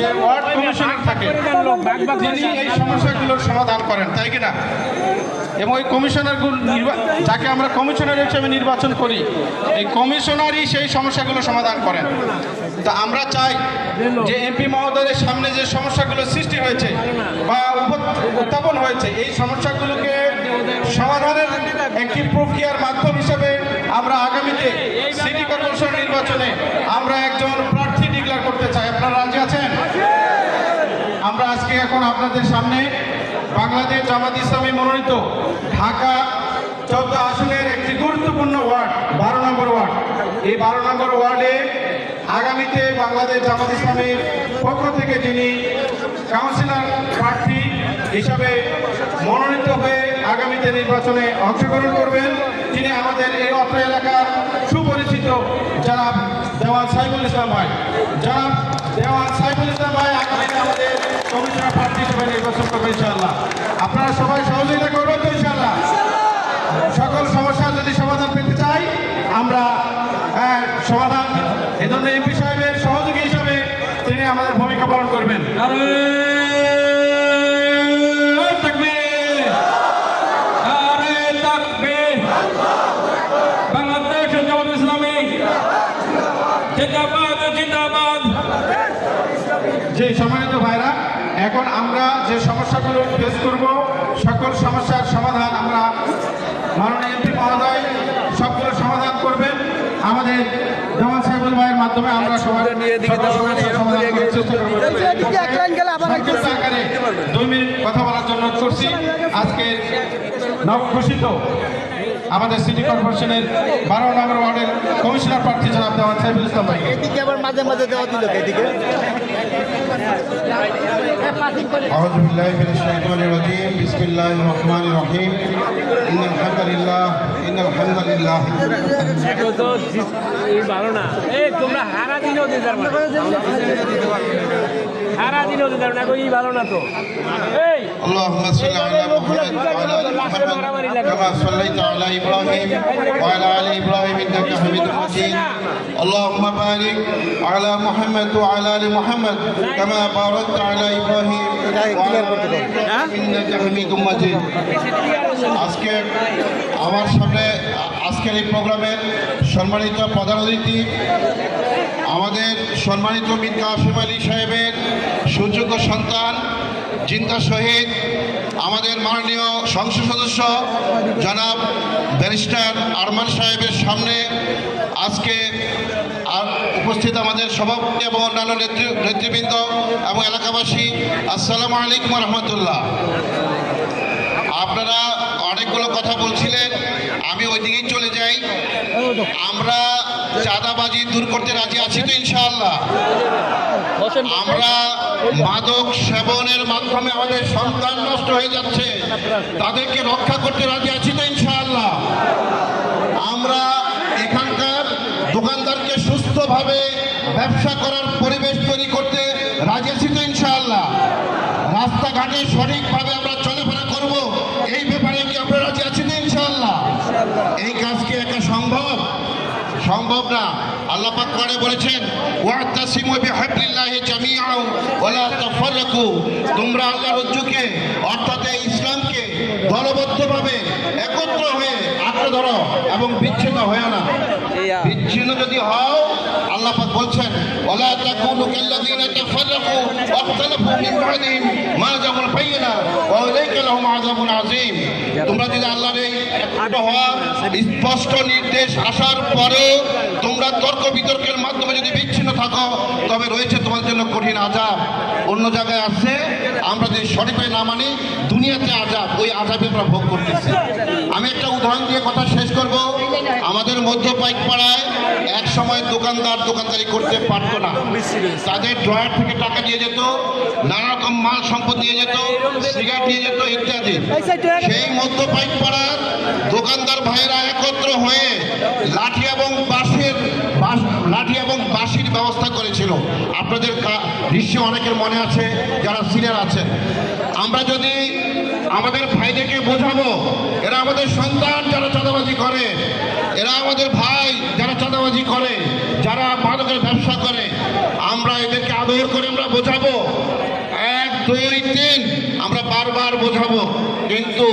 যে ward commissioner থাকে তিনি এই সমস্যাগুলোর সমাধান করেন, তাই কিনা? এবং এই কমিশনারগুলো যাকে আমরা কমিশনার হিসেবে নির্বাচন করি, এই কমিশনারই সেই সমস্যাগুলো সমাধান করেন। তা আমরা চাই যে এমপি মহোদয়ের সামনে যে সমস্যাগুলো সৃষ্টি হয়েছে বা উত্থাপন হয়েছে, এই সমস্যাগুলোকে সমাধানের একটি প্রক্রিয়ার মাধ্যম হিসেবে আমরা আগামীতে সিটি কর্পোরেশন নির্বাচনে আমরা একজন প্রার্থী ডিক্লেয়ার করতে চাই। আপনারা রাজি আছেন? আমরা আজকে এখন আপনাদের সামনে বাংলাদেশ জামাত ইসলামী মনোনীত ঢাকা 14 আসনের একটি গুরুত্বপূর্ণ ওয়ার্ড 12 নম্বর ওয়ার্ড। এই 12 নম্বর ওয়ার্ডে আগামীতে বাংলাদেশ জামাত ইসলামীর পক্ষ থেকে যিনি কাউন্সিলর প্রার্থী হিসাবে মনোনীত হয়ে আগামীতে নির্বাচনে অংশগ্রহণ করবেন, তিনি আমাদের এই অত্র এলাকার সুপরিচিত জনাব দেওয়ান সাইফুল ইসলাম ভাই। জনাব দেওয়ান সাইফুল ইসলাম ভাই আগামীতে আমাদের কমিশনার প্রার্থী হিসেবে নির্বাচন করবেন ইনশাআল্লাহ। আপনারা সবাই সহযোগিতা করবেন তো ইনশাআল্লাহ? সকল সমস্যার যদি সমাধান পেতে চাই আমরা সমাধান এ ধরনের এমপি সাহেবের সহযোগী হিসাবে তিনি আমাদের ভূমিকা পালন করবেন। বাংলাদেশ জামাত ইসলামী জিন্দাবাদ জিন্দাবাদ। যে সম্মানিত ভাইরা, এখন আমরা যে সমস্যাগুলো ফেস করব সকল সমস্যার সমাধান আমরা মাননীয় এমপি মহোদয় সবগুলো সমাধান করবেন। আমাদের জামাল সাহেবুল ভাইয়ের মাধ্যমে আমরা সবাই সকল সমস্যার সমাধান করার চেষ্টা করব। 2 মিনিট কথা বলার জন্য করছি আজকের নবঘোষিত আমাদের সিটি কর্পোরেশনের 12 নম্বর ওয়ার্ডের কমিশনার প্রার্থী জনাব দেওয়ান সাইফুল ইসলাম ভাই। এদিকে আবার মাঝে মাঝে দেওয়া দিল এদিকে। أعوذ بالله من الشيطان الرجيم بسم الله الرحمن الرحيم إن الحمد لله ভালো না এই তোমরা হারা দিনও দিতে পারবে হারা দিনও দিতে পারবে না, এই ভালো না তো। এই اللهم صل على محمد وعلى آل محمد كما صليت على إبراهيم وعلى آل إبراهيم إنك حميد مجيد اللهم بارك على محمد وعلى آل محمد كما باركت على إبراهيم وعلى آل إبراهيم إنك حميد مجيد। আজকে আমার সামনে আজকের এই প্রোগ্রামের সম্মানিত প্রধান অতিথি আমাদের সম্মানিত মীর কাসেম আলী সাহেবের সুযোগ্য সন্তান জিন্দা শহীদ আমাদের মাননীয় সংসদ সদস্য জনাব ব্যারিস্টার আরমান সাহেবের সামনে আজকে উপস্থিত আমাদের সভাপতি এবং অন্যান্য নেতৃবৃন্দ এবং এলাকাবাসী, আসসালামু আলাইকুম রহমতুল্লাহ। আপনারা অনেকগুলো কথা বলছিলেন, আমি ওই দিকেই চলে যাই। আমরা চাঁদাবাজি দূর করতে রাজি আছি তো ইনশাআল্লাহ? আমরা মাদক সেবনের মাধ্যমে আমাদের সন্তান নষ্ট হয়ে যাচ্ছে, তাদেরকে রক্ষা করতে রাজি আছি তো ইনশাআল্লাহ? আমরা এখানকার দোকানদারকে সুস্থভাবে ব্যবসা করার পরিবেশ তৈরি করতে রাজি আছি তো ইনশাআল্লাহ? রাস্তাঘাটে সঠিকভাবে আমরা চলাফেরা করব, এই ব্যাপারে কি আমরা রাজি আছি তো ইনশাআল্লাহ? এই কাজ কি একা সম্ভব না। আল্লাহ পাক কোরআনে বলেছেন ওয়াতাসিমু বিহাবলিল্লাহি জামিআন ওয়া লা তাফাররাকু, তোমরা আল্লাহর রজ্জুকে অর্থাৎ ইসলামকে দলবদ্ধভাবে একত্র হয়ে আঁকড়ে ধরো এবং বিচ্ছিন্ন হয়ো না। বিচ্ছিন্ন যদি হও আল্লাহ পাক বলছেন ওয়ালা তাকুনু কাল্লাযিনা তাফাররাকু ওয়াখতালাফু মিন বা'দিহিম মা জাআহুল বায়িনা ওয়া উলাইকা লাহুম আযাবুন আযীম। তোমরা যদি আল্লাহর এই একত্র হওয়া স্পষ্ট নির্দেশ আসার পরে তোমরা তর্ক বিতর্কের মাধ্যমে যদি বিচ্ছিন্ন থাকো তবে রয়েছে তোমার জন্য কঠিন আযাব। অন্য জায়গায় আসছে আমরা যদি সঠিকভাবে না মানি দুনিয়াতে আযাব, ওই আযাবে আমরা ভোগ করতেছি। আমি একটা উদাহরণ দিয়ে কথা শেষ করব। আমাদের মধ্য পাইকপাড়ায় এক সময় দোকানদারি করতে পারতো না, তাদের ড্রয়ার থেকে টাকা দিয়ে যেত, নানা রকম মাল সম্পদ নিয়ে যেত, সিগারেট নিয়ে যেত ইত্যাদি। সেই মধ্য পাইকপাড়ার দোকানদার ভাইয়েরা একত্র হয়ে লাঠি এবং বাঁশির ব্যবস্থা করেছিল। আপনাদের নিশ্চয়ই অনেকের মনে আছে যারা সিনিয়র আছেন। আমরা যদি আমাদের ভাইদেরকে বোঝাবো এরা আমাদের সন্তান যারা চাঁদাবাজি করে, এরা আমাদের ভাই যারা চাঁদাবাজি করে, যারা মাদকের ব্যবসা করে, আমরা এদেরকে আদর করে আমরা বোঝাবো, 1 2 3 আমরা বারবার বোঝাবো। কিন্তু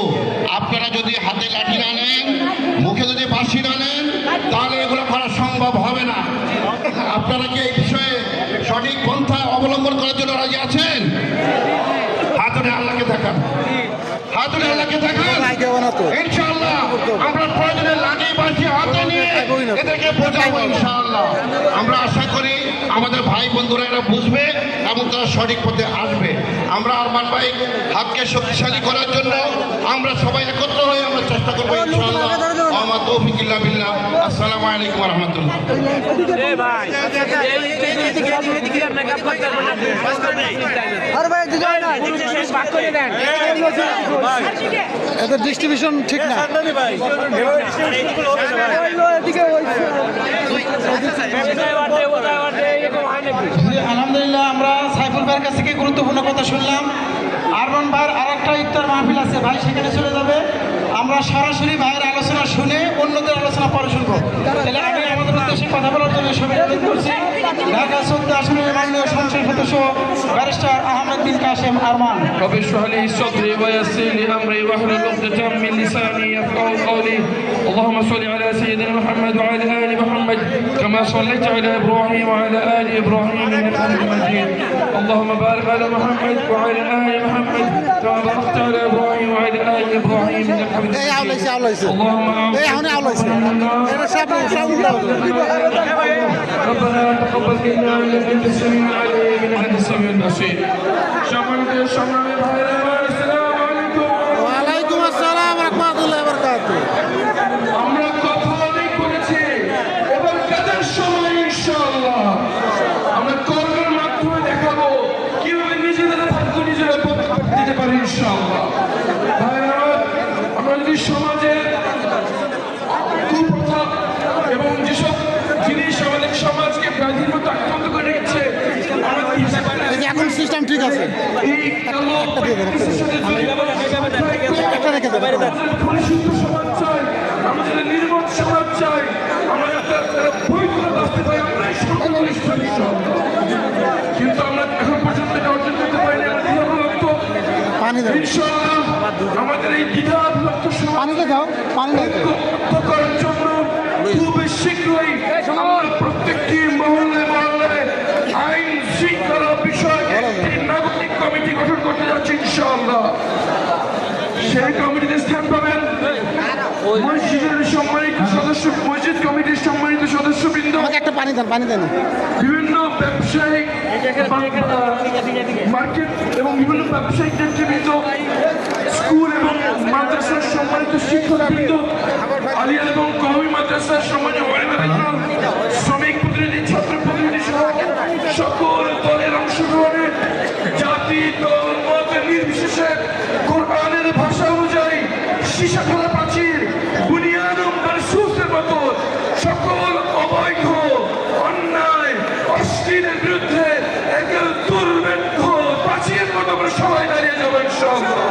আপনারা যদি হাতে লাঠি না নেন, মুখে যদি বাঁশি না নেন, তাহলে এগুলো করা সম্ভব হবে না। আপনারা কি এই বিষয়ে সঠিক পন্থা অবলম্বন করার জন্য রাজি আছেন? হাত উঠে আল্লাহকে দেখান, হাত উঠে আল্লাহকে দেখান। ইনশাআল্লাহ আমরা প্রয়োজনে লাঠি বাঁশি হাতে নিয়ে এদেরকে বোঝাবো ইনশাআল্লাহ। আমরা আশা করি আমাদের ভাই বন্ধুরা এরা বুঝবে এবং তারা সঠিক পথে আসবে। আমরা আরমান ভাই হাতকে শক্তিশালী করার জন্য আমরা সবাই একত্র হয়ে আমরা চেষ্টা করবো ইনশাআল্লাহ। আমার তৌফিক ইল্লাহ বিল্লাহ। আসসালামু আলাইকুম ওয়া রাহমাতুল্লাহ। এ ভাই মেকআপ করতে আর ভাই দুজন না ভাগ করে দেন এদের ডিস্ট্রিবিউশন ঠিক না আলহামদুলিল্লাহ, আমরা সাইফুল ভাইয়ের কাছ থেকে গুরুত্বপূর্ণ কথা শুনলাম। আরমান ভাইয়ের আরেকটা ইফতার মাহফিল আছে, ভাই সেখানে চলে যাবে। আমরা সরাসরি ভাইয়ের আলোচনা শুনে অন্যদের আলোচনা পরে শুনবো। তাহলে আমি আমাদের উদ্দেশ্যে কথা বলার জন্য সবাই অনুরোধ করছি ঢাকা 14 আসনের মাননীয় সংসদ সদস্য ব্যারিস্টার আহমেদ বিন কাশেম আরমান। رب اشرح لي صدري ويسر لي امري واحلل عقدة من لساني يفقهوا قولي. اللهم صل على سيدنا محمد وعلى ال محمد كما صليت على ابراهيم وعلى ال ابراهيم انك حميد مجيد. اللهم بارك على محمد وعلى ال محمد كما باركت على ابراهيم وعلى ال ابراهيم انك حميد এই مجيد. আওলাইছে আওলাইছে اللهم এই আউনে আওলাইছে এটা সব সব ربنا تقبل منا انك انت السميع العليم انك انت السميع البصير. সম্মানিত ভাইরা আমার, আসসালামু আলাইকুম। ওয়ালাইকুম আসসালাম রাহমাতুল্লাহি ওয়া বারাকাতুহু। আমরা কথা অনেক করেছি, এবার কাজের সময় ইনশাআল্লাহ আমরা কর্মের মাধ্যমে দেখাবো কিভাবে নিজেদের ভাগ্য নিজেরা দিতে পারি ইনশাআল্লাহ। ভাইরা আমার, আমরা যদি সমাজের কুপ্রথা এবং যেসব জিনিস আমাদের সমাজকে ব্যাধির মতো আক্রান্ত করে রেখেছে, আমরা দিতে পারি এই যে এখন সিস্টেম ঠিক আছে, এই কালো প্র্যাকটিসের সাথে একটা রেখে দেবে পরিশুদ্ধ সমাজ চাই, আমরা যদি নির্মল সমাজ চাই, আমরা একটা বৈধ রাস্তা চাই, আমরা এই সংখ্যাগরিষ্ঠ ইনশাআল্লাহ। কিন্তু আমরা এখন পর্যন্ত এটা অর্জন করতে পারিনি। আমরা দ্বিধাবিভক্ত। পানি দাও ইনশাআল্লাহ আমাদের এই দ্বিধাবিভক্ত পানিতে দাও পানি দাও ঐক্যবদ্ধ করার জন্য খুবই শীঘ্রই আমরা প্রত্যেকটি মহল্লে মহল্লে আইন শৃঙ্খলা বিষয়ে একটি নাগরিক কমিটি গঠন করতে যাচ্ছি ইনশাআল্লাহ। সেই কমিটিতে স্থান পাবেন মসজিদের সম্মানিত সদস্য, মসজিদ কমিটির সম্মানিত সদস্যবৃন্দ, আমাকে একটা পানি দেন পানি দেন বিভিন্ন ব্যবসায়িক মার্কেট এবং বিভিন্ন ব্যবসায়িক নেতৃবৃন্দ, স্কুল এবং মাদ্রাসার সম্মানিত শিক্ষকবৃন্দ, আলিয়া এবং কওমি মাদ্রাসার সম্মানিত ওলামায়ে শ্রমিক প্রতিনিধি, ছাত্র প্রতিনিধি সহ সকল দলের অংশগ্রহণে জাতি দল মত নির্বিশেষে কোরআনের ভাষা অনুযায়ী সীসাখেলা প্রাচীর বুনিয়াদুম মারসুসের মতো সকল অবৈধ অন্যায় অশ্লীলের বিরুদ্ধে একে দুর্ভেদ্য প্রাচীরের মতো আমরা সবাই দাঁড়িয়ে যাবো ইনশাআল্লাহ।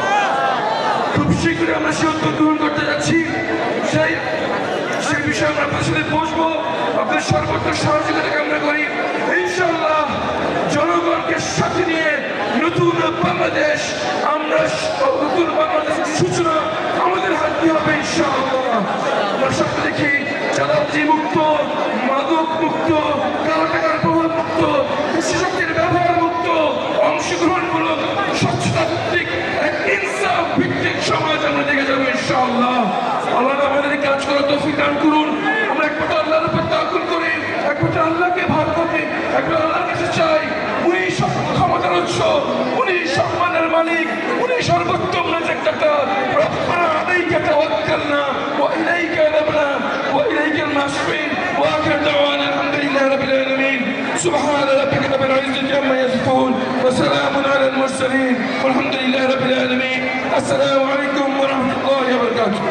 খুব শীঘ্রই আমরা সে উদ্যোগ গ্রহণ করতে যাচ্ছি। সেই বিষয়ে আমরা আপনার সাথে বসবো। আপনার সর্বোচ্চ সহযোগিতা কামনা করি ইনশাআল্লাহ। জনগণকে সাথে নিয়ে নতুন বাংলাদেশ, আমরা নতুন বাংলাদেশের সূচনা আমাদের হাত দিয়ে হবে ইনশাআল্লাহ। আমরা স্বপ্ন দেখি চাঁদাবাজি মুক্ত, মাদক মুক্ত, কালো টাকার প্রভাব মুক্ত, কৃষিশক্তির ব্যবহার মুক্ত, অংশগ্রহণমূলক স্বচ্ছতা ভিত্তিক এক ইনসাফ ভিত্তিক সমাজ আমরা দেখে যাবো ইনশাআল্লাহ। আল্লাহ আমাদের কাজ করার তৌফিক দান করুন। আমরা একবার আল্লাহর উপর তাওয়াক্কুল করি, একবার আল্লাহকে ভাগ করি, একবার আল্লাহর কাছে চাই। উনি সব ক্ষমতার উৎস, উনি সম্মানের মালিক, উনি সর্বোত্তম রাজ্জাকদাতা। রব্বানা আলাইকা তাওয়াক্কালনা ওয়া ইলাইকা আনাবনা ওয়া ইলাইকাল মাসির ওয়া আখির দাওয়ানা আলহামদুলিল্লাহি রাব্বিল আলামিন। সুবহানা রাব্বিকা রাব্বিল ইজ্জাতি আম্মা ইয়াসিফুন ওয়া সালামুন আলাল মুরসালিন ওয়ালহামদুলিল্লাহি রাব্বিল আলামিন। আসসালামু আলাইকুম ওয়া রাহমাতুল্লাহি ওয়া বারাকাতুহু।